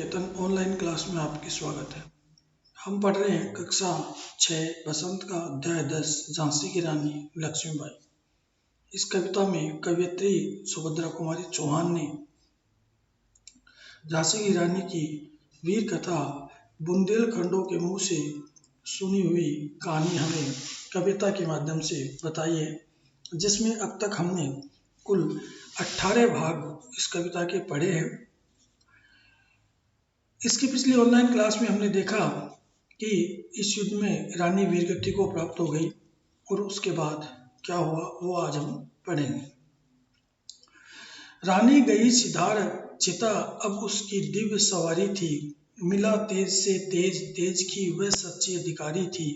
Ketan online class में आपकी स्वागत है। हम पढ़ रहे हैं कक्षा 6 बसंत का अध्याय 10 झांसी की रानी लक्ष्मीबाई। इस कविता में कवयित्री सुभद्रा कुमारी चौहान ने झांसी की रानी की वीर कथा बुंदेलखंडों के मुंह से सुनी हुई कहानी हमें कविता के माध्यम से बताई है, जिसमें अब तक हमने कुल 18 भाग इस कविता के पढ़े हैं। इसकी पिछली ऑनलाइन क्लास में हमने देखा कि इस युद्ध में रानी वीरगति को प्राप्त हो गई और उसके बाद क्या हुआ वो आज हम पढ़ेंगे। रानी गई सिधार चिता, अब उसकी दिव्य सवारी थी। मिला तेज से तेज, तेज की वह सच्ची अधिकारी थी।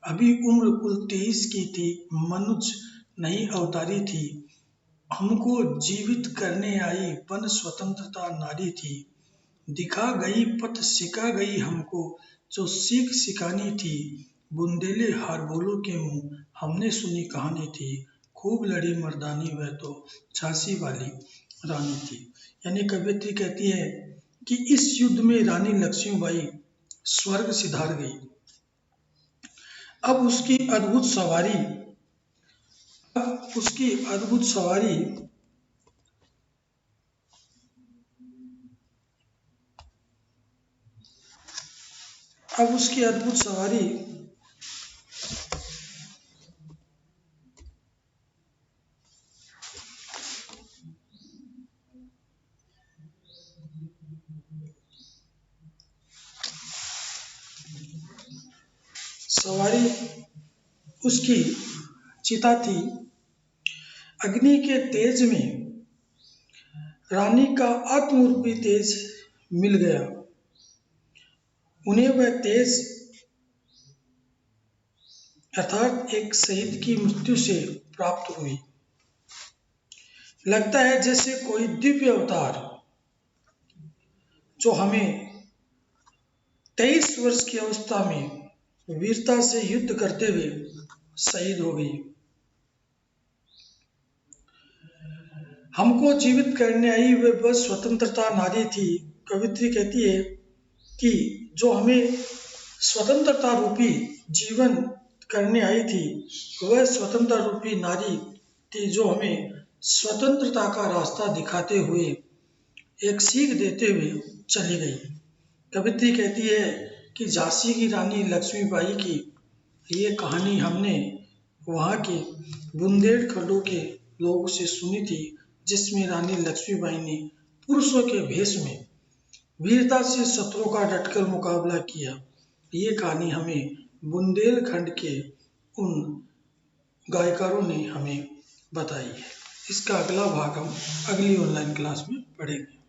अभी उम्र कुल 23 की थी, मनुज नहीं अवतारी थी। हमको जीवित करने आई वन स्वतंत्रता नारी थी। दिखा गई पथ सिखा गई हमको, जो सीख सिखानी थी। बुंदेले हार बोलो के मुंह हमने सुनी कहानी थी। खूब लड़ी मर्दानी वह तो झांसी वाली रानी थी। यानी कवयित्री कहती है कि इस युद्ध में रानी लक्ष्मीबाई स्वर्ग सिधार गई। अब उसकी अद्भुत सवारी अब उसकी अद्भुत सवारी उसकी चिता थी। अग्नि के तेज में रानी का आत्मरूपी तेज मिल गया। उन्हें वह तेज अर्थात एक शहीद की मृत्यु से प्राप्त हुई। लगता है जैसे कोई दिव्य अवतार जो हमें 23 वर्ष की अवस्था में वीरता से युद्ध करते हुए शहीद हो गई। हमको जीवित करने आई वे बस स्वतंत्रता नारी थी। कवित्री कहती है कि जो हमें स्वतंत्रता रूपी जीवन करने आई थी वह स्वतंत्रता रूपी नारी थी, जो हमें स्वतंत्रता का रास्ता दिखाते हुए एक सीख देते हुए चली गई। कवित्री कहती है कि झांसी की रानी लक्ष्मीबाई की ये कहानी हमने वहाँ के बुंदेलखंडों के लोगों से सुनी थी, जिसमें रानी लक्ष्मीबाई ने पुरुषों के भेष में वीरता से शत्रुओं का डटकर मुकाबला किया। ये कहानी हमें बुंदेलखंड के उन गायकारों ने हमें बताई है। इसका अगला भाग हम अगली ऑनलाइन क्लास में पढ़ेंगे।